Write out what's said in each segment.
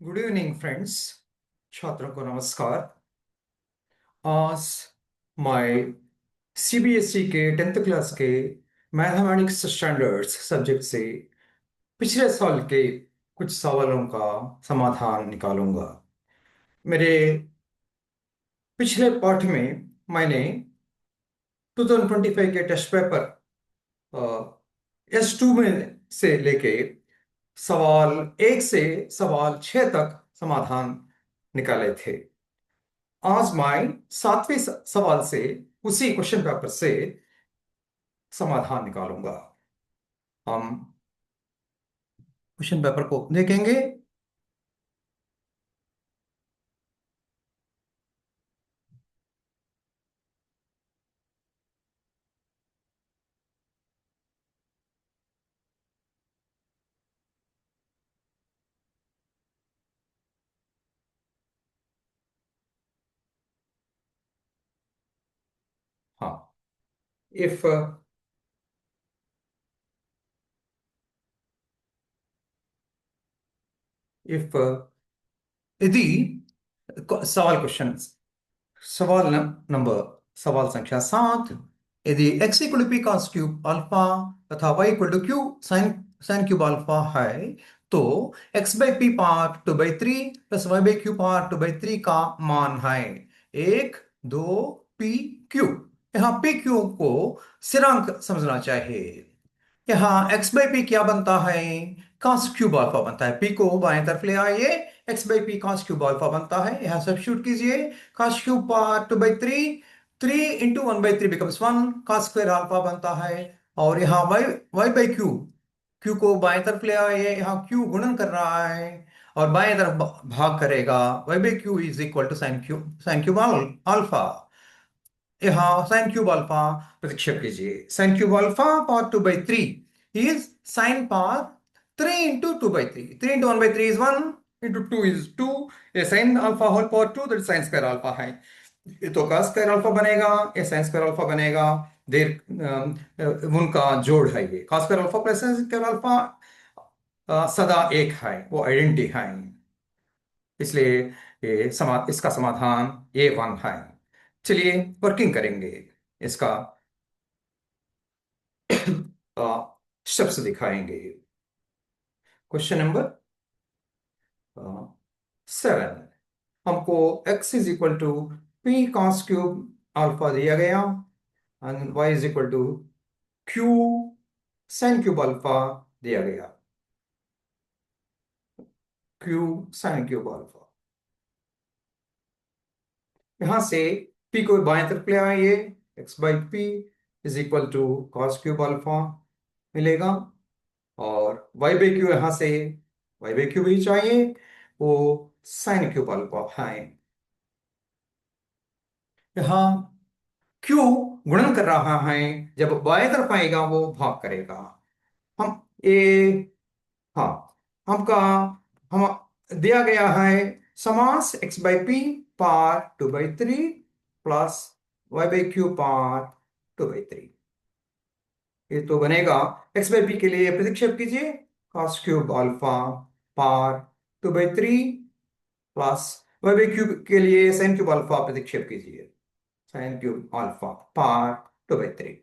Good evening friends. छात्रों को नमस्कार। आज मैं सीबीएसई के 10th क्लास के मैथमेटिक्स स्टैंडर्ड्स सब्जेक्ट से पिछले साल के कुछ सवालों का समाधान निकालूंगा। मेरे पिछले पाठ में मैंने 2025 के टेस्ट पेपर S2 में से लेके सवाल 1 से सवाल 6 तक समाधान निकाले थे। आज मैं 7वें सवाल से उसी क्वेश्चन पेपर से समाधान निकालूंगा। हम क्वेश्चन पेपर को देखेंगे। हाँ, इफ इफ यदि सवाल क्वेश्चन सवाल नंबर सवाल संख्या 7। यदि x equal to P cos cube alpha तथा y equal to Q sine sine cube alpha है, तो x by P power 2/3 plus y by Q power 2/3 का मान है 1 2 पी क्यू। यहाँ पी क्यू को स्थिरांक समझना चाहिए। यहाँ x बाई पी क्या बनता है? cos क्यूब अल्फा बनता है। p को बाएं तरफ ले आइए, x by P cos cube alpha बनता है। यहाँ सब्स्टिट्यूट कीजिए। cos cube power 2/3, 3 into 1/3 becomes 1, cos square alpha बनता है। और यहाँ y बाई क्यू, q को बाएं तरफ ले आइए। यहाँ q गुणन कर रहा है और बाएं तरफ भाग करेगा। y by Q is equal to sine cube alpha. यहाँ साइन क्यूब अल्फा प्रतिक्षेप कीजिए। Sine cube alpha power 2/3 is sine power 3 into 2/3। 3 into 1/3 is 1, into 2 is 2। ये sine alpha whole power 2, that sine square alpha है। ये तो cos square alpha बनेगा, ये sign square alpha बनेगा। देर उनका जोड़ है। ये cos square alpha plus sign square alpha सदा एक है, वो आइडेंटिटी है। इसलिए इसका समाधान A1 है। चलिए वर्किंग करेंगे। इसका स्टेप्स दिखाएंगे। Question number 7। हमको x is equal to P cos cube alpha दिया गया and y is equal to Q sine cube alpha दिया गया। क्यू साइन क्यूब अल्फा, यहां से p को बाएं तरफ ले आइए। x by P is equal to cos cube alpha मिलेगा। और y बाई क्यू यहां से y बाई क्यू भी चाहिए, वो साइन क्यूब अल्फा है। यहाँ q गुणन कर रहा है, जब बाएं तरफ आएगा वो भाग करेगा। हम ए हाँ हमका हम दिया गया है समास x बाई पी पार 2/3 प्लस y बाई क्यू पार 2/3। ये तो बनेगा। x बाई पी के लिए प्रतिक्षेप कीजिए। cos क्यूब अल्फा पार 2/3 प्लस y बाई क्यूब के लिए साइन क्यूब अल्फा प्रतिक्षेप कीजिए। साइन क्यूब अल्फा पार 2/3।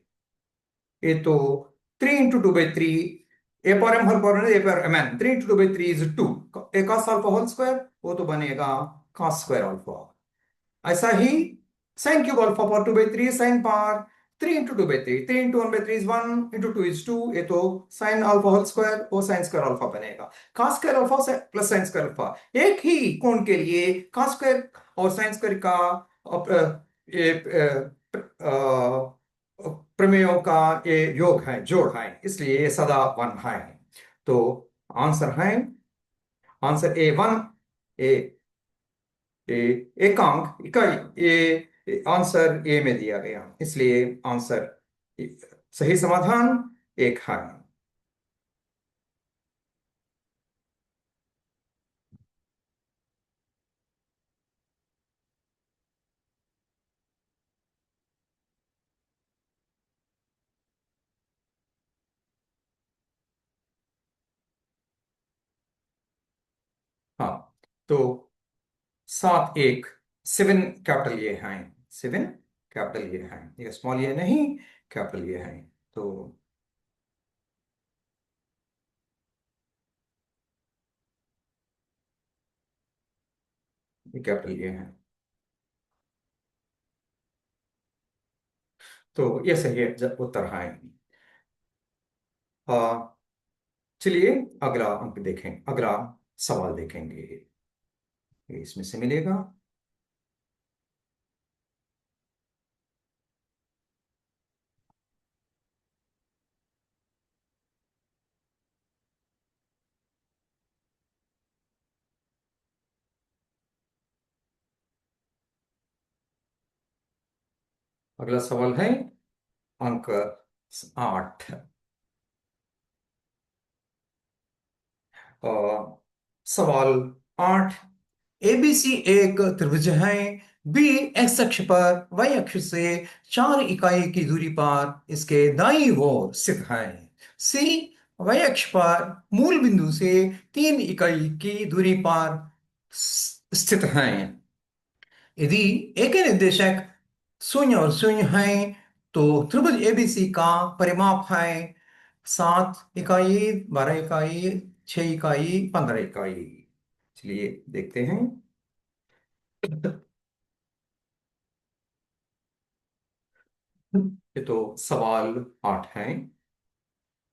ये तो 3 into 2/3, A power M whole power A power M N, 3 into 2/3 is 2। A cos alpha whole square, वो तो बनेगा cos स्क्वायर अल्फा। ऐसा ही sine cube alpha power 2/3 sine power 3 into 2/3, 3 into 1/3 is 1, into 2 is 2। ये तो sign alpha whole square, वो sign square alpha बनेगा। cos square alpha से प्लस साइन स्क्वायर अल्फा, एक ही कोण के लिए cos स्क्वायर और साइन स्क्वायर का ये प्रमेयों का ये योग है, जोड़ है, इसलिए ये सदा 1 है। तो आंसर है, आंसर A1। ए ए एकांक इकाई ये आंसर ए में दिया गया, इसलिए आंसर सही समाधान 1 है। हाँ, तो 7 1 7 कैपिटल ये हैं, 7 कैपिटल ये हैं, ये स्मॉल ये नहीं, कैपिटल ये हैं। तो ये कैपिटल ये हैं। तो ये सही है, जब उत्तर है। आ, चलिए अगला अंक देखें, अगला सवाल देखेंगे, ये इसमें से मिलेगा। अगला सवाल है अंक 8। सवाल 8। एबीसी एक त्रिभुज है। बी एक्स अक्ष पर वाई अक्ष से 4 इकाई की दूरी पर इसके दाईं ओर स्थित है। सी वाई अक्ष पर मूल बिंदु से 3 इकाई की दूरी पर स्थित है। यदि एक ही निर्देशक 0 और 0 है तो त्रिभुज एबीसी का परिमाप है 7 इकाई, 12 इकाई, 6 इकाई, 15 इकाई। चलिए देखते हैं। ये तो सवाल 8 है।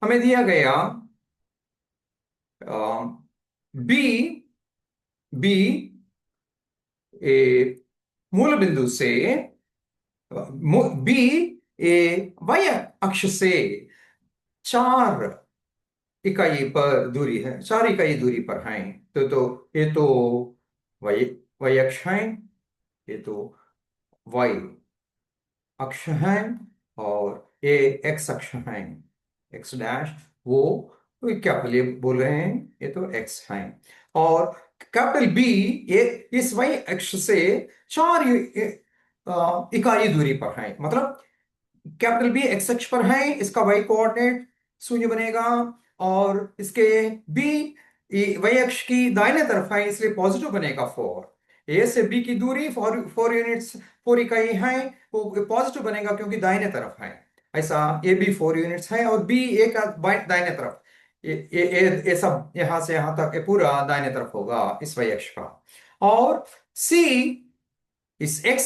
हमें दिया गया बी बी ए मूल बिंदु से बी ए वाई अक्ष से 4 इकाई पर दूरी है, 4 इकाई दूरी पर है। तो ये तो वाई वाई अक्ष है, ये तो वाई अक्ष है, और ये एक्स अक्ष है, एक्स डैश। वो क्या बोल रहे हैं, ये तो एक्स है। और कैपिटल बी ये इस वाई अक्ष से 4 इकाई दूरी पर है, मतलब कैपिटल बी एक्स अक्ष पर है, इसका वाई कोऑर्डिनेट 0 बनेगा। और इसके बी वाई अक्ष की दाहिने तरफ है, इसलिए पॉजिटिव बनेगा 4। ए से बी की दूरी 4 यूनिट्स, 4 इकाई है, वो पॉजिटिव बनेगा क्योंकि दाहिने तरफ है। ऐसा ए बी 4 यूनिट्स है और बी ए का दाहिने तरफ, ये सब यहां से यहां तक ये पूरा दाहिने तरफ होगा इस वाई अक्ष का। और सी इस x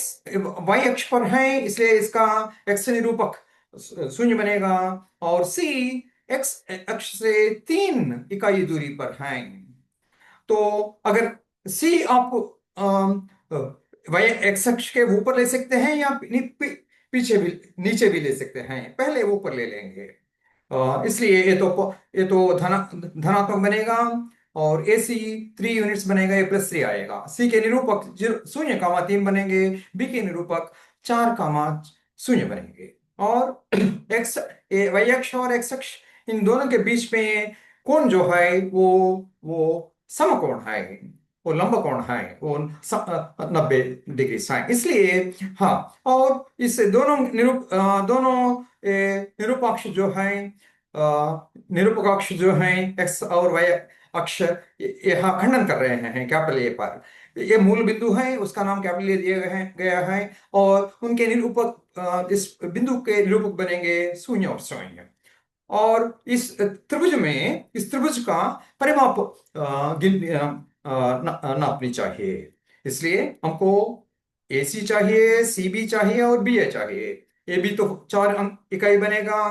y अक्ष पर है, इसलिए इसका x निरूपक 0 बनेगा। और c x अक्ष से 3 इकाई दूरी पर है। तो अगर c आप y x अक्ष के ऊपर ले सकते हैं या पीछे भी, नीचे भी ले सकते हैं, पहले ऊपर ले लेंगे। इसलिए ये तो धनात्मक बनेगा। और ए सी 3 यूनिट्स बनेगा, ए प्लस 3 आएगा। सी के निरूपक 0, 3 बनेंगे, बी के निरूपक 4, 0 बनेंगे। और एक्स वाई अक्ष और एक्स अक्ष इन दोनों के बीच में कोण जो है वो समकोण है, वो लंब कोण है, वो 90 डिग्री है, इसलिए हाँ। और इस दोनों निरूपक जो है, निरूपक अक्ष जो है एक्स और वाई अक्ष, यहाँ खंडन कर रहे हैं कैपिटल ए पर। ये मूल बिंदु है, उसका नाम कैपिटल ए गया है। और उनके निरूपक इस बिंदु के निरूपक बनेंगे 0 और 0। और इस त्रिभुज का परिमाप नापनी चाहिए। इसलिए हमको ए सी चाहिए, सी बी चाहिए और बी ए चाहिए। ए बी तो 4 इकाई बनेगा,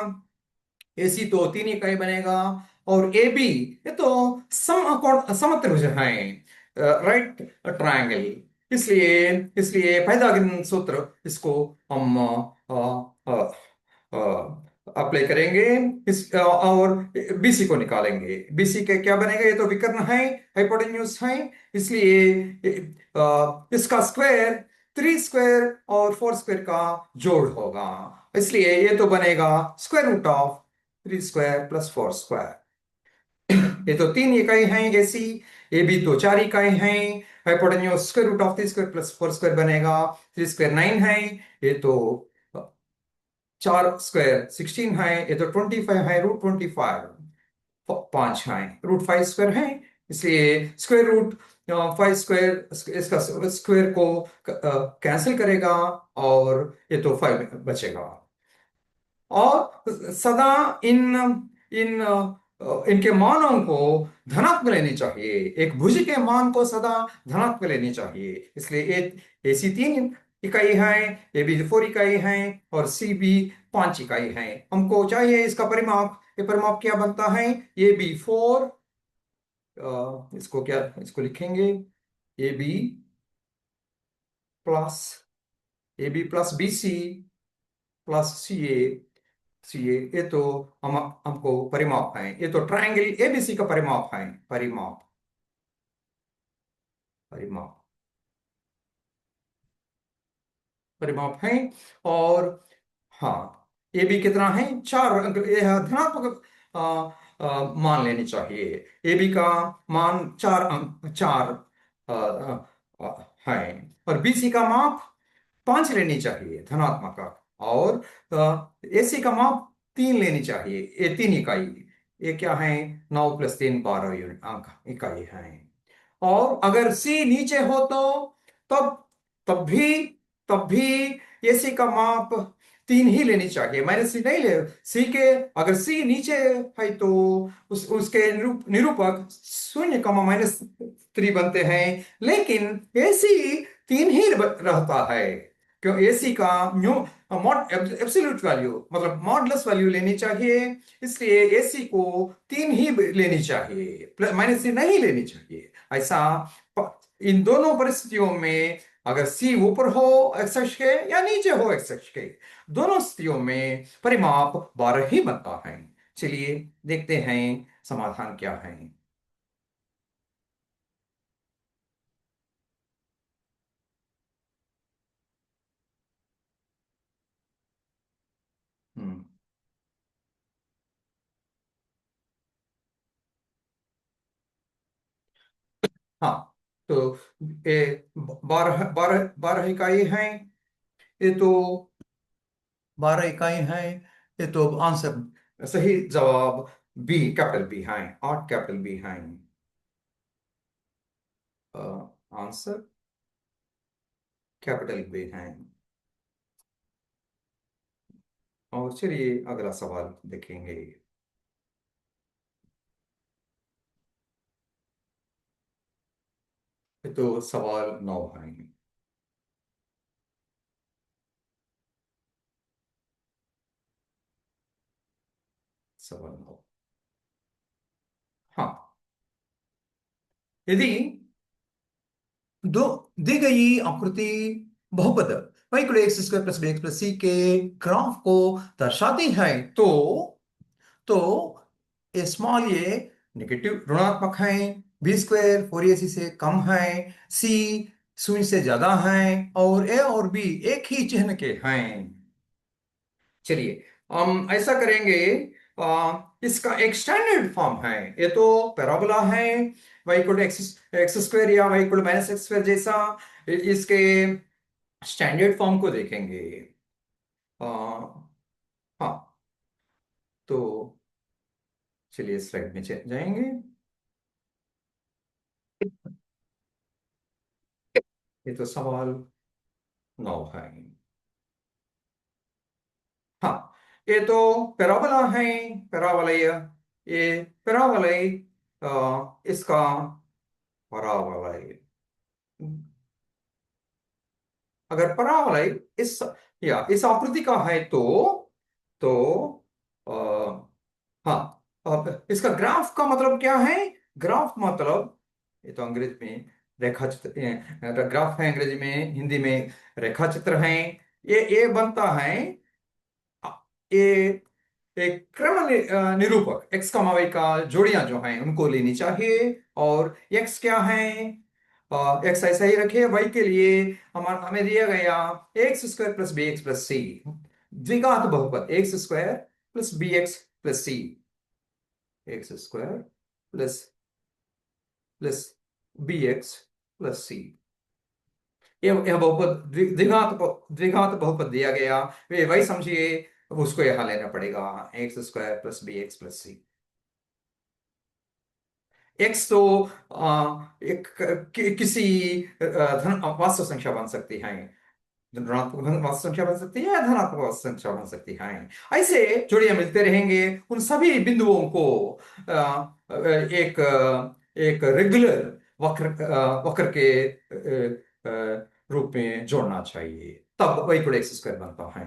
ए सी तो 3 इकाई बनेगा, और ए बी ये तो समत्रिभुज है, राइट ट्रायंगल। इसलिए इसलिए पाइथागोरन सूत्र, इसको हम अप्लाई करेंगे, और बीसी को निकालेंगे। बीसी के क्या बनेगा, ये तो विकर्ण है, हाइपोटेन्यूज है, इसलिए इसका स्क्वायर 3 स्क्वायर और 4 स्क्वायर का जोड़ होगा। इसलिए ये तो बनेगा √3 स्क्वायर प्लस 4 स्क्वायर। ये तो 3 इकाई हैं ऐसी, ये भी तो 4 इकाई हैं। हाइपोटेन्यूज √3 स्क्वायर प्लस 4 स्क्वायर बनेगा, 3 स्क्वायर 9 है, ये तो 4 स्क्वायर 16 है, ये तो 25 है, √25 5 है, √5 स्क्वायर है, इसलिए स्क्वायर रूट फाइव स्क्वायर इसका स्क्वायर को कैंसिल करेगा, और ये तो फाइव बचेगा। और सदा इन इन इनके मानों को धनात्मक लेनी चाहिए। एक भुज के मान को सदा धनात्मक लेनी चाहिए। इसलिए ए सी 3 इकाई है, ए बी 4 इकाई है, और सी बी 5 इकाई है। हमको चाहिए इसका परिमाप। ये परिमाप क्या बनता है? ए बी 4, इसको क्या, इसको लिखेंगे A B plus B C plus C A. ये तो हमको परिमाप है। ये तो ट्रायंगल एबीसी का परिमाप है। परिमाप परिमाप परिमाप है। और हाँ, ए बी कितना है? 4 अंक। ये धनात्मक मान लेनी चाहिए। ए बी का मान 4 अंक, 4 है। और बी सी का माप 5 लेनी चाहिए, धनात्मक का। और एसी का माप 3 लेनी चाहिए, ये 3 इकाई। ये क्या है? 9 + 3 12 यूनिट अंक इकाई है। और अगर सी नीचे हो तो तब तब भी तब भी एसी का माप 3 ही लेनी चाहिए, -3 नहीं ले। सी के, अगर सी नीचे है तो उसके निरूपक 0, -3 बनते हैं। लेकिन एसी 3 ही रहता है, क्यों? एसी का न्यू मॉड एब्सोल्यूट वैल्यू, मतलब मॉडलस वैल्यू लेनी चाहिए। इसलिए एसी को 3 ही लेनी चाहिए, -3 नहीं लेनी चाहिए। ऐसा इन दोनों परिस्थितियों में, अगर सी ऊपर हो एक्स अक्ष के या नीचे हो एक्स अक्ष के, दोनों स्थितियों में परिमाप 12 ही बनता है। चलिए देखते हैं समाधान क्या है। हम्म हाँ, तो ये 12 इकाई हैं। ये तो 12 इकाई हैं। ये तो आंसर, सही जवाब बी, कैपिटल बी है। 8 कैपिटल बी हैं। आंसर कैपिटल बी हैं। और चलिए अगला सवाल देखेंगे। ये तो सवाल 9 है। सवाल 9। हाँ, यदि दो दी गई आकृति बहुपद y = x² + bx + c के ग्राफ को दर्शाती है, तो स्मॉल ए नेगेटिव ऋणात्मक है, b² 4ac से कम है, c 0 से ज्यादा है, और a और b एक ही चिन्ह के हैं। चलिए हम ऐसा करेंगे। इसका एक स्टैंडर्ड फॉर्म है। ये तो पैराबोला है, y = x² या y = जैसा। इसके स्टैंडर्ड फॉर्म को देखेंगे। आ, हाँ, तो चलिए स्लाइड में जाएंगे। ये तो सवाल 9 है। हाँ, ये तो पैराबोला है। पैराबोला, ये पैराबोला, इसका पैराबोला, अगर परावलय इस आकृति का है तो आ, हाँ, अब इसका ग्राफ का मतलब क्या है? ग्राफ मतलब, ये तो अंग्रेजी में रेखा चित्र, ग्राफ है अंग्रेजी में, हिंदी में रेखा चित्र है। ये बनता है। ये एक क्रम निरूपक एक्स का वाई का जोड़ियां जो हैं उनको लेनी चाहिए। और एक्स क्या है? एक्स ऐसा ही रखे। वाई के लिए हमें दिया गया x² + bx + c, द्विघात बहुपद x² + bx + c, x² plus bx + c। यह बहुपद द्विघात बहुपद दिया गया। वे वही समझिए, उसको यहाँ लेना पड़ेगा x² + bx + c। एक्स तो एक किसी धन वास्तव संख्या बन सकती है, ऋणात्मक वास्तव संख्या बन सकती है या धनात्मक वास्तव संख्या बन सकती है। ऐसे जोड़ियां मिलते रहेंगे, उन सभी बिंदुओं को एक रेगुलर वक्र के रूप में जोड़ना चाहिए, तब y इक्वल एक्स स्क्वायर बनता है।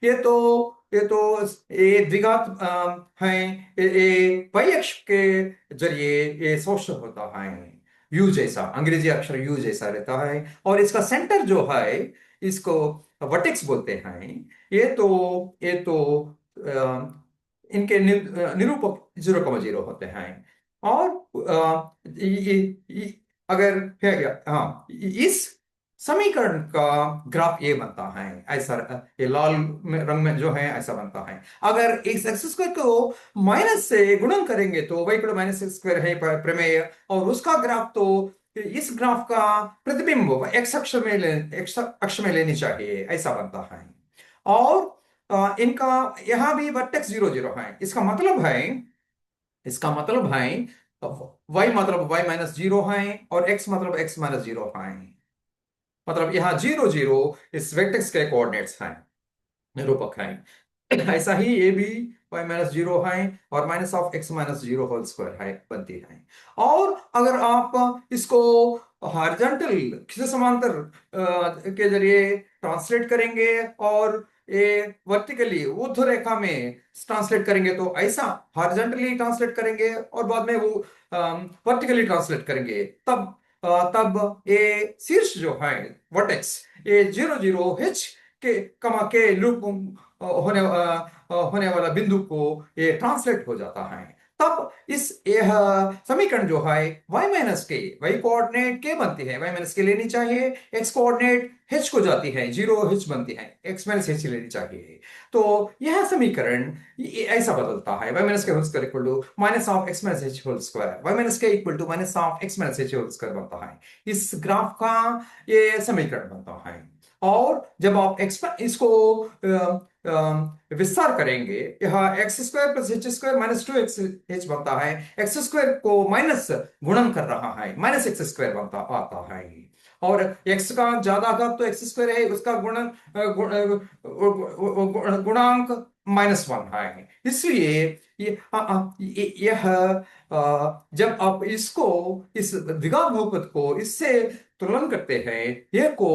ये तो ये द्विघात है, ये y अक्ष के जरिए ये सोशल होता है, यू जैसा, अंग्रेजी अक्षर यू जैसा रहता है, और इसका सेंटर जो है इसको वर्टेक्स बोलते हैं। ये तो इनके निरूपक 0,0 होते हैं। और अगर है क्या, हाँ, इस समीकरण का ग्राफ ये बनता है ऐसा, ये लाल रंग में जो है ऐसा बनता है। अगर इस एक्स स्क्वायर को माइनस से गुणन करेंगे तो वही इक्वल माइनस एक्स स्क्वायर है प्रमेय, और उसका ग्राफ तो इस ग्राफ का प्रतिबिंब एक्स अक्ष में लेनी चाहिए, ऐसा बनता है। और इनका यहां भी वर्टेक्स 0,0 है। इसका मतलब है y मतलब y-0 है, और x मतलब x-0 है। मतलब यहाँ 0,0 इस वेक्टर्स के कोऑर्डिनेट्स हैं, निरूपक हैं। ऐसा ही ये भी y-0 है, और -(x-0) होल स्क्वायर है बनती है। और अगर आप इसको हॉरिजॉन्टल खिंचे समांतर के जरिए ट्रांसलेट करेंगे, और ये वर्टिकली ऊर्ध्व रेखा में ट्रांसलेट करेंगे, तो ऐसा हॉरिजॉन्टली ट्रांसलेट करेंगे और बाद में वो वर्टिकली ट्रांसलेट करेंगे, तब ये शीर्ष जो है वर्टेक्स, ये 0,0 h के लूप होने वाला बिंदु को ये ट्रांसलेट हो जाता है। तब यह समीकरण जो है y कोऑर्डिनेट के बनती है, y- के लेनी चाहिए, x कोऑर्डिनेट h को जाती है, 0 h बनती है, x-h लेनी चाहिए। तो यह समीकरण ऐसा बदलता है, y-के whole square equal to minus of x-h whole square, y-के equal to minus of x-h whole square बनता है। इस ग्राफ का ये समीकरण बनता है। और जब आप इसको विस्तार करेंगे, यहाँ x square plus H square -2x(h) बनता है, एक्स स्क्वायर को माइनस गुणन कर रहा है, -x² बनता आता है। और x का ज्यादा घात तो एक्स स्क्वायर है, उसका गुणांक -1 है। इसलिए यह जब आप इसको इस द्विघात बहुपद को इससे तुलन करते हैं, यह को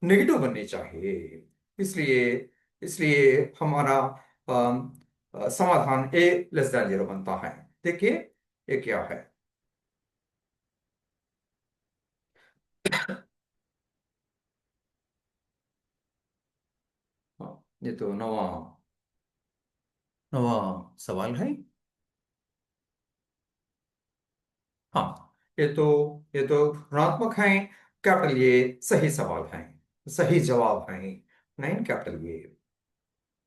नेगेटिव बननी चाहिए। इसलिए इसलिए हमारा समाधान a <0 बनता है। देखिए ये क्या है। हाँ, ये तो नवा नवा सवाल है। हाँ, ये तो ऋणात्मक है, कैपिटल ये सही सवाल है, सही जवाब है 9 कैपिटल ये।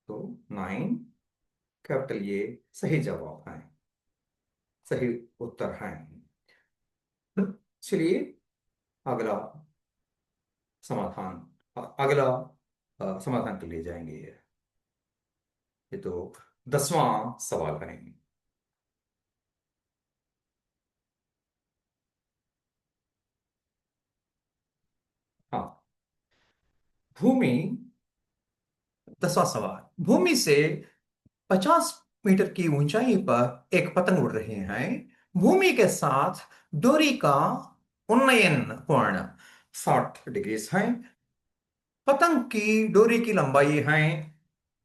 तो 9 कैपिटल ये सही जवाब है, सही उत्तर है। चलिए अगला समाधान, अगला समाधान के लिए जाएंगे। ये तो 10वां सवाल है। हाँ, भूमि 10वां सवाल, भूमि से 50 मीटर की ऊंचाई पर एक पतंग उड़ रहे हैं। भूमि के साथ डोरी का उन्नयन कोण 60 डिग्री है। पतंग की डोरी की लंबाई है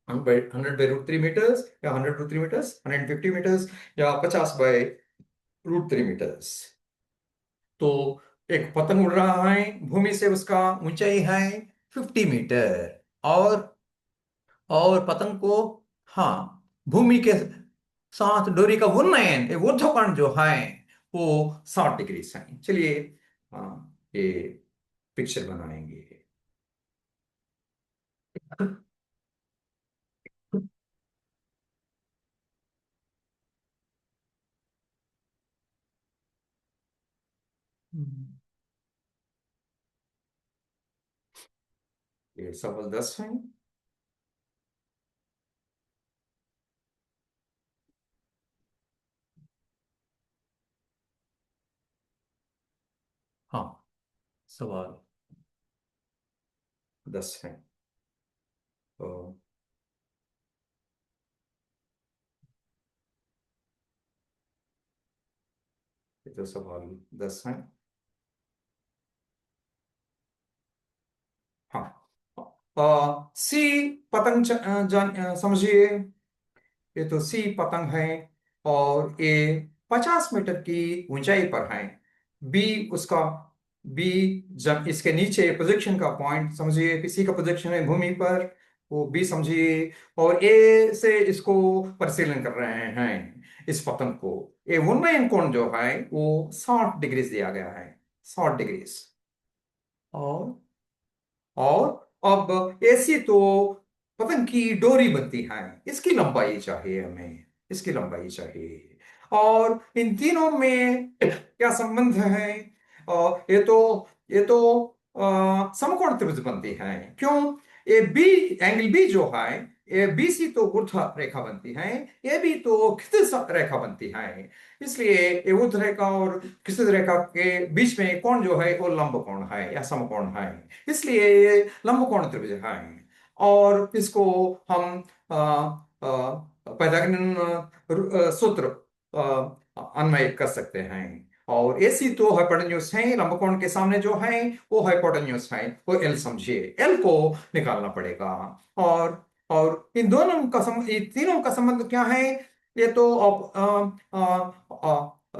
100/√3 मीटर्स, या 100√3 मीटर्स, 150 मीटर्स, या 50/√3 मीटर्स। तो एक पतंग उड़ रहा है, भूमि से उसका ऊंचाई है 50 मीटर, और पतंग को, हाँ, भूमि के साथ डोरी का उन्नयन, ऊर्ध्वकोण जो है वो 60 डिग्री है। चलिए हाँ, ये पिक्चर बनाएंगे। ये सवाल 10 है। सवाल 10 है। तो ये तो सवाल 10 है। हाँ, सी पतंग समझिए। ये तो सी पतंग है और ये 50 मीटर की ऊंचाई पर है। बी उसका बी जब इसके नीचे प्रोजेक्शन का पॉइंट समझिए कि सी का प्रोजेक्शन है भूमि पर, वो बी समझिए। और ए से इसको परिशीलन कर रहे हैं इस पतंग को। ये उन्नयन कोण जो है वो 60 डिग्री दिया गया है, 60 डिग्री। और और अब ऐसी तो पतंग की डोरी बनती है, इसकी लंबाई चाहिए हमें, इसकी लंबाई चाहिए। और इन तीनों में क्या संबंध है? ये तो समकोण त्रिभुज बनती है। क्यों? ये बी, एंगल बी जो है, ये बी सी तो ऊर्ध्व रेखा बनती है, ये भी तो क्षितिज रेखा बनती है। इसलिए ये ऊर्ध्व रेखा और क्षितिज रेखा के बीच में कोण जो है वो लंब कोण है या समकोण है। इसलिए ये लंबकोण त्रिभुज है। और इसको हम पाइथागोरन सूत्र अन्वय कर सकते हैं। और एसी तो हाइपोटेन्यूज है, लंबकोण के सामने जो है वो हाइपोटेन्यूज है, वो एल समझिए, एल को निकालना पड़ेगा। और और इन दोनों का इन तीनों का संबंध क्या है? ये तो अब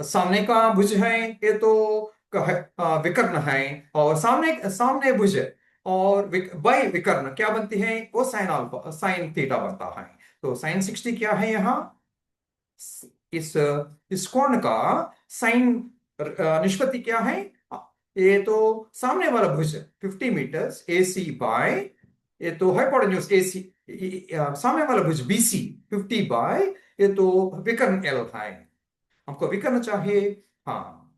सामने का भुज है, ये तो विकर्ण है। और सामने सामने भुज और बाई विकर्ण क्या बनती है? वो साइन अल्फा साइन थीटा बनता है। तो साइन 60 क्या है यहाँ? इस इस कोण का साइन निष्पत्ति क्या है? ये तो सामने वाला भुज 50 मीटर ए सी बाय, ये तो हाइपोटेन्यूज ए सी, सामने वाला भुज बी सी 50 बाय, ये तो विकर्ण एल है। हमको विकर्ण चाहिए। हाँ,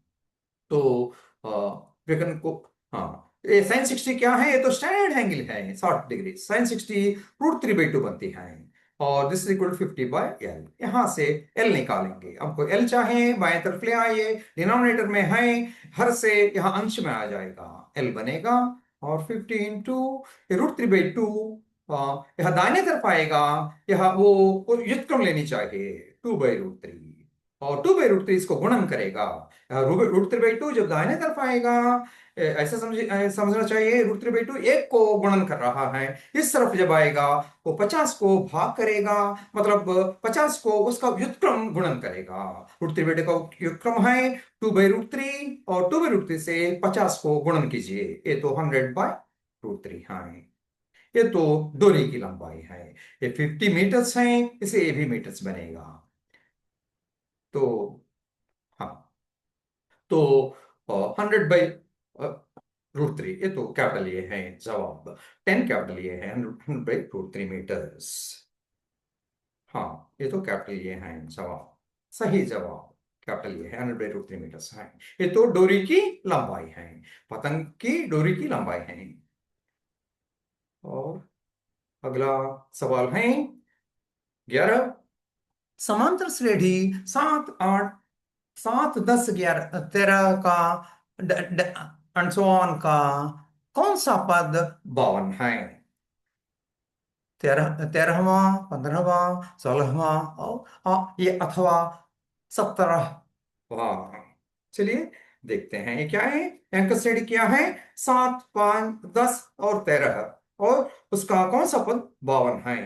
तो विकर्ण को, हाँ, ये साइन 60 क्या है? ये तो स्टैंडर्ड एंगल है 60 डिग्री। साइन 60 √3/2 बनती है। और दिस इज इक्वल 50/L। यहां से L निकालेंगे, हमको L चाहे, बाएं तरफ ले आइए, डिनोमिनेटर में है, हर से यहाँ अंश में आ जाएगा, L बनेगा। और 50 इंटू √3/2, यहाँ दाहिने तरफ आएगा, यहाँ वो व्युत्क्रम लेनी चाहिए 2/√3। और 2/√3 इसको गुणन करेगा। √3/2 जब दाहिने तरफ आएगा, ऐसा समझना चाहिए, √3/2 एक को गुणन कर रहा है। इस तरफ जब आएगा वो 50 को भाग करेगा, मतलब 50 को उसका व्युत्क्रम गुणन करेगा। √3/2 का व्युत्क्रम है 2/√3, और 2/√3 से 50 को गुणन कीजिए, ये तो 100/√3 है। ये तो डोरी की लंबाई है। ये 50 मीटर्स है, इसे ये भी मीटर्स बनेगा। तो हाँ, तो 100/√3, ये तो कैपिटल ये है जवाब। 10 कैपिटल ये है, 100/√3 मीटर्स। हाँ, ये तो कैपिटल ये है जवाब, सही जवाब। कैपिटल ये है, 100/√3 मीटर्स है। ये तो डोरी की लंबाई है, पतंग की डोरी की लंबाई है। और अगला सवाल है 11। समांतर श्रेणी 7, 8, 7, 10, 11, 13 का अंशुमान का कौन सा पद 52 है? 13वां, 15वां, 16वां, और ये अथवा 17वां। चलिए देखते हैं ये क्या है। अंक श्रेणी क्या है? 7, 5, 10 और 13, और उसका कौन सा पद 52 है?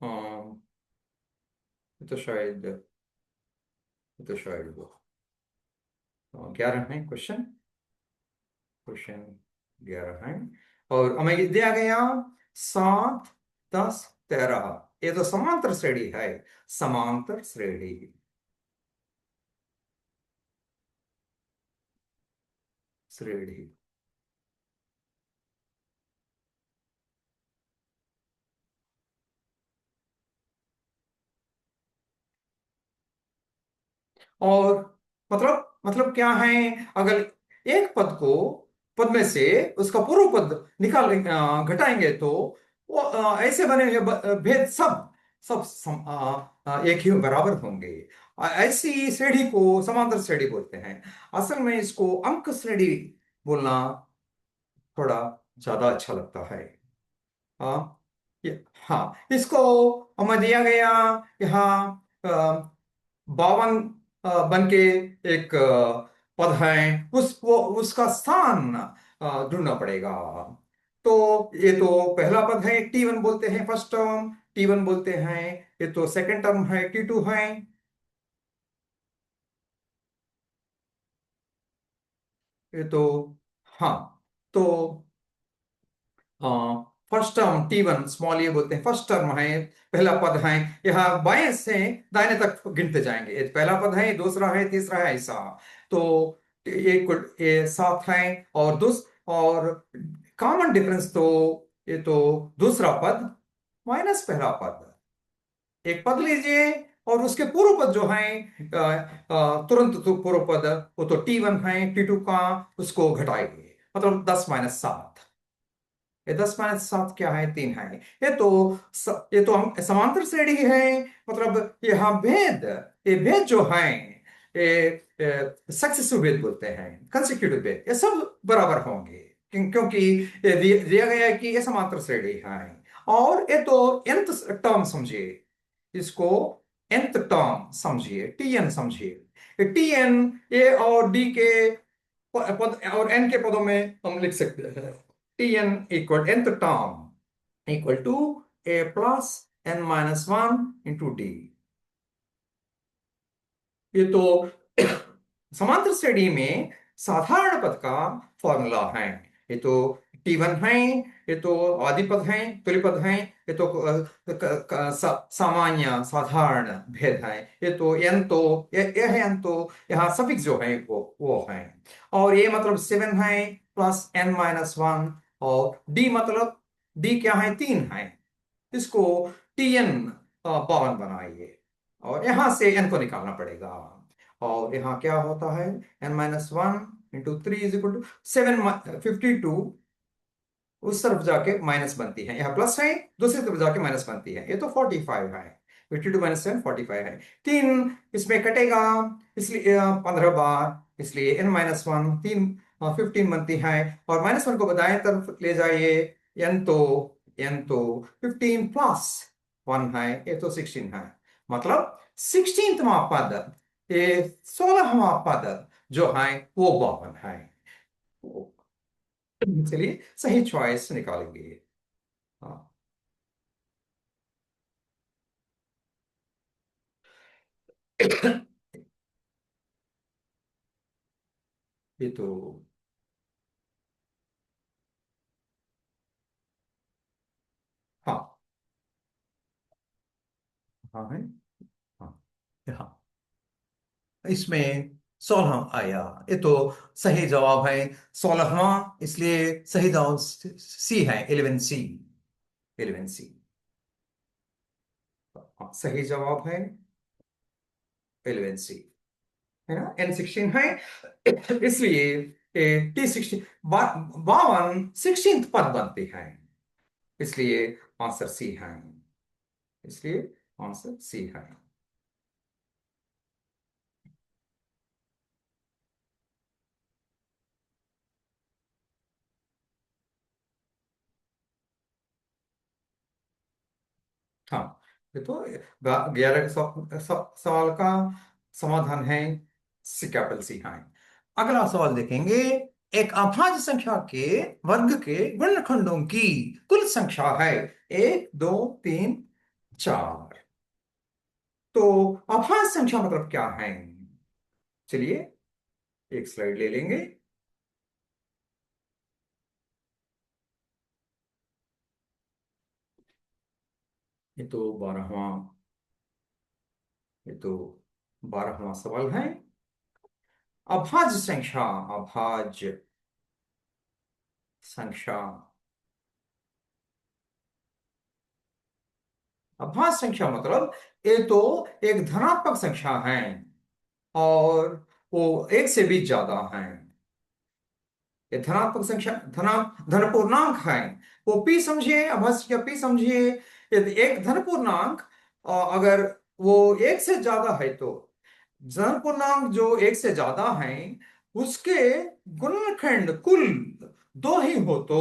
हाँ, ये तो शायद वो 11 है क्वेश्चन। क्वेश्चन 11 है। और हमें ये दिया गया 7, 10, 13, ये तो समांतर श्रेणी है, समांतर श्रेणी। श्रेणी। और मतलब क्या है? अगर एक पद को, पद में से उसका पूर्व पद निकाल घटाएंगे तो वो ऐसे बने हुए भेद सब सब एक ही बराबर होंगे। ऐसी श्रेणी को समांतर श्रेणी बोलते हैं। असल में इसको अंक श्रेणी बोलना थोड़ा ज्यादा अच्छा लगता है। हाँ, हाँ, इसको हमें दिया गया यहाँ 52 बन के एक पद है। वो उसका स्थान ढूंढना पड़ेगा। तो ये तो पहला पद है, T1 बोलते हैं, फर्स्ट टर्म T1 बोलते हैं। ये तो सेकंड टर्म है, T2 है। ये तो, हाँ, तो फर्स्ट टर्म T1 स्मॉल ए बोलते हैं, फर्स्ट टर्म है, पहला पद है। यहाँ बाएं से दाहिने तक गिनते जाएंगे, ये पहला पद है, दूसरा है, तीसरा है, ऐसा। तो ये सात है, और कॉमन डिफरेंस तो ये तो दूसरा पद माइनस पहला पद। एक पद लीजिए और उसके पूर्व पद जो है तुरंत तो पूर्व पद, वो तो T1 है, T2 का उसको घटाइए, मतलब 10 - 7। ये 10 - 7 क्या है? 3 है। ये तो हम समांतर श्रेणी है। मतलब यहाँ ये भेद जो है, ये सक्सेसिव भेद बोलते हैं, कंसेक्यूटिव भेद, ये सब बराबर होंगे। क्योंकि ये दिया गया है कि ये समांतर श्रेणी है। और ये तो nth टर्म समझिए, इसको nth टर्म समझिए, Tn समझिए। Tn ए और डी के पद और n के पदों में हम लिख सकते हैं। Tn equal nth term equal to a plus n - 1 into D. ये तो समांतर श्रेणी में साधारण पद का फॉर्मूला है। ये तो T1 है, ये तो आदि पद है, तुल्य पद है। ये तो सामान्य साधारण भेद है। ये तो n तो ये है n तो यहाँ सफिक्स जो है वो है। और ये मतलब 7 है प्लस n - 1। और डी मतलब डी क्या है? 3 है। इसको Tn 52 बनाइए, और यहां से n को निकालना पड़ेगा। और यहाँ क्या होता है? n - 1 × 3 = 7 52। उस तरफ जाके माइनस बनती है, यहाँ प्लस है, दूसरी तरफ जाके माइनस बनती है। ये तो 45 है, 52 - 7 45 है। 3 इसमें कटेगा, इसलिए 15 बार, इसलिए n - 1 3 15 बनती है। और -1 को दाएं तरफ ले जाइए, n तो 15 + 1 है, ये तो 16 है। मतलब 16वां पद, ये 16वां पद जो है वो 52 है। चलिए सही चॉइस निकालेंगे। हाँ, ये तो, हाँ, हाँ है, हाँ, हाँ, इसमें 16 आया। ये तो सही जवाब है 16वां, इसलिए सही जवाब सी है, 11C। 11C, हाँ, सही जवाब है 11C, है ना? N16 है, इसलिए T16 52 16th पद बनते हैं, इसलिए आंसर सी है। इसलिए आंसर सी है। हाँ, ये तो 11 सवाल का समाधान है, सी, कैपिटल सी है। अगला सवाल देखेंगे। एक अभाज्य संख्या के वर्ग के गुणनखंडों की कुल संख्या है 1 2 3 4। तो अभाज्य संख्या मतलब क्या है? चलिए एक स्लाइड ले लेंगे। ये तो 12वां, ये तो 12वां सवाल है। अभाज्य संख्या, अभाज्य संख्या, अभाज्य संख्या मतलब ये तो एक धनात्मक संख्या है, और वो एक से भी ज्यादा है। ये धनात्मक संख्या, धन पूर्णांक है। वो पी समझिए, अभाज्य संख्या पी समझिए। यदि एक धन पूर्णांक अगर वो एक से ज्यादा है तो धन पूर्णांक जो एक से ज्यादा है उसके गुणनखंड कुल दो ही हो तो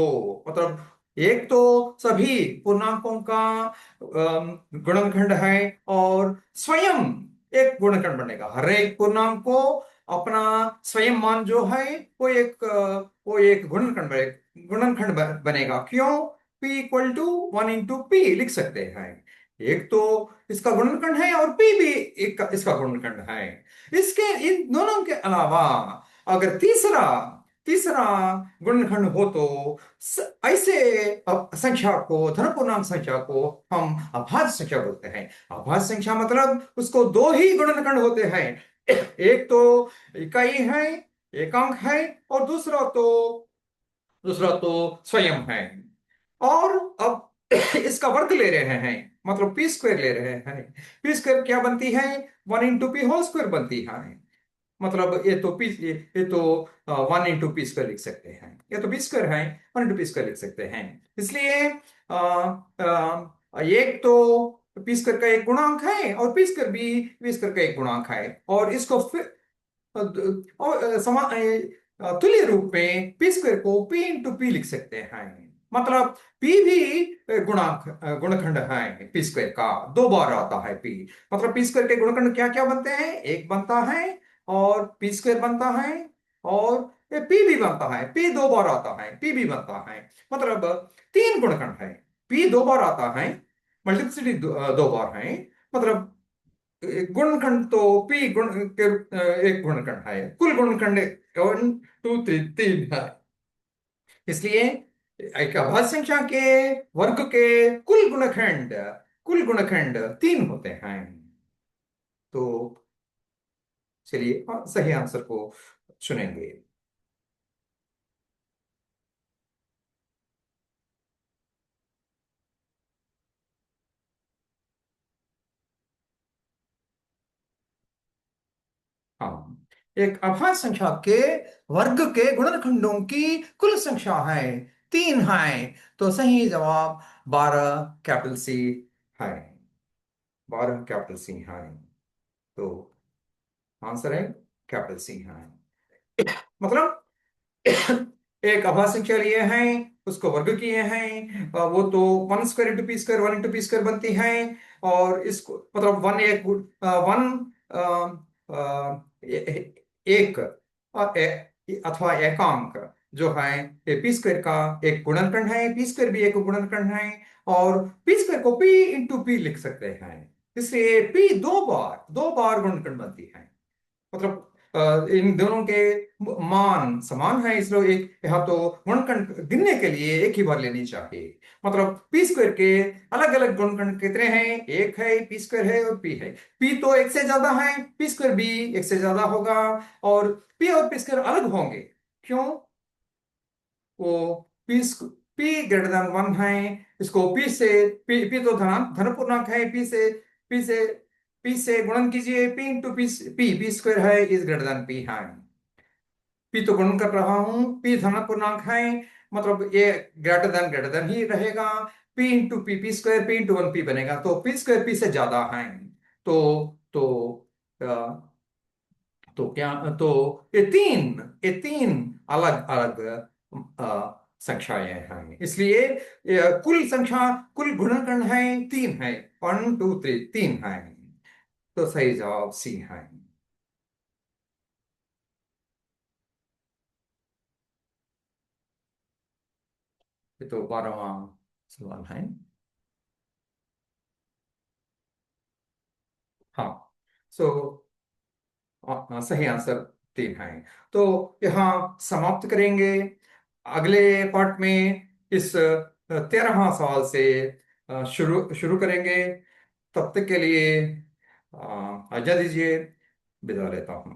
मतलब एक तो सभी पूर्णांकों का गुणनखंड है और स्वयं एक गुणनखंड बनेगा। हर एक पूर्णांक को अपना स्वयं मान जो है वो एक गुणनखंड बनेगा। क्यों? P equal to 1 into P लिख सकते हैं। एक तो इसका गुणनखंड है और P भी इसका गुणनखंड है। इसके इन दोनों के अलावा अगर तीसरा तीसरा गुणनखंड हो तो ऐसे संख्या को धन पूर्णांक संख्या को हम अभाज्य संख्या बोलते हैं। अभाज्य संख्या मतलब उसको दो ही गुणनखंड होते हैं। एक तो इकाई है, एकांक है, और दूसरा तो स्वयं है। और अब इसका वर्ग ले रहे हैं मतलब पी स्क्वायर ले रहे हैं। पी स्क्वायर क्या बनती है? 1 into P होल स्क्वायर बनती है। मतलब ये तो 1 into P स्क्वायर लिख सकते हैं। ये तो पी स्क्वायर है, 1 into P स्क्वायर लिख सकते हैं। इसलिए एक तो पी स्क्वायर का एक गुणांक है और पी स्क्वायर भी पी स्क्वायर का एक गुणांक है। और इसको फिर तुल्य रूप में पी स्क्वायर को P into P लिख सकते हैं। मतलब P भी गुणखंड है। पी स्क्वायर का दो बार आता है P। मतलब पी स्क्वायर के गुणखंड क्या क्या बनते हैं? एक बनता है और पी स्क्वायर बनता है और ये P भी बनता है। P दो बार आता है, P भी बनता है। मतलब तीन गुणखंड है। P दो बार आता है, मल्टीप्लिसिटी दो बार है। मतलब गुणनखंड तो P गुण के एक गुणनखंड है। कुल गुणनखंड 1 2 3 तीन है। इसलिए एक अभाज्य संख्या के वर्ग के कुल गुणनखंड तीन होते हैं। तो चलिए सही आंसर को चुनेंगे। हाँ, एक अभाज्य संख्या के वर्ग के गुणनखंडों की कुल संख्या है तीन है। तो सही जवाब 12 कैपिटल C है। 12 कैपिटल C है। तो आंसर है कैपिटल C है। मतलब एक आभास संख्या लिए हैं, उसको वर्ग किए हैं। वो तो 1 square into P square 1 into P square बनती है। और इसको मतलब वन एक अथवा एकांक जो है ये पी स्क्वायर का एक गुणनखंड है। पी स्क्वायर भी एक गुणनखंड है। और पी स्क्वायर को P into P लिख सकते हैं। इसलिए P दो बार गुणनखंड बनती है। मतलब इन दोनों के मान समान है। इसलिए एक यहाँ तो गुणनखंड गिनने के लिए एक ही बार लेनी चाहिए। मतलब पी स्क्वायर के अलग अलग गुणनखंड कितने हैं? एक है, पी स्क्वायर है और पी है। पी तो एक से ज्यादा है, पी स्क्वायर भी एक से ज्यादा होगा। और पी और पी स्क्वायर अलग होंगे। क्यों? वो P P greater than one है। इसको पी तो धन पूर्णांक है। पी से पी से गुणन कीजिए। पी इंटू पी स्क्वायर है इज ग्रेटर देन पी है। पी तो गुणन कर रहा हूं, पी धन पूर्णांक है। मतलब ये ग्रेटर देन ही रहेगा। P into P square P into 1P बनेगा। तो पी स्क्वायर पी से ज्यादा है। तो तो तो क्या तो ये तीन अलग अलग संख्याएं हैं। इसलिए कुल गुणनखंड है तीन है। 1 2 3 तीन है। तो सही जवाब C है। ये तो 12वां सवाल है। हाँ। सो सही आंसर तीन है। तो यहाँ समाप्त करेंगे। अगले पार्ट में इस 13वां सवाल से शुरू शुरू करेंगे। तब तक के लिए आज्ञा दीजिए। विदा लेता हूँ।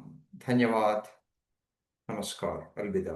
धन्यवाद। नमस्कार। अलविदा।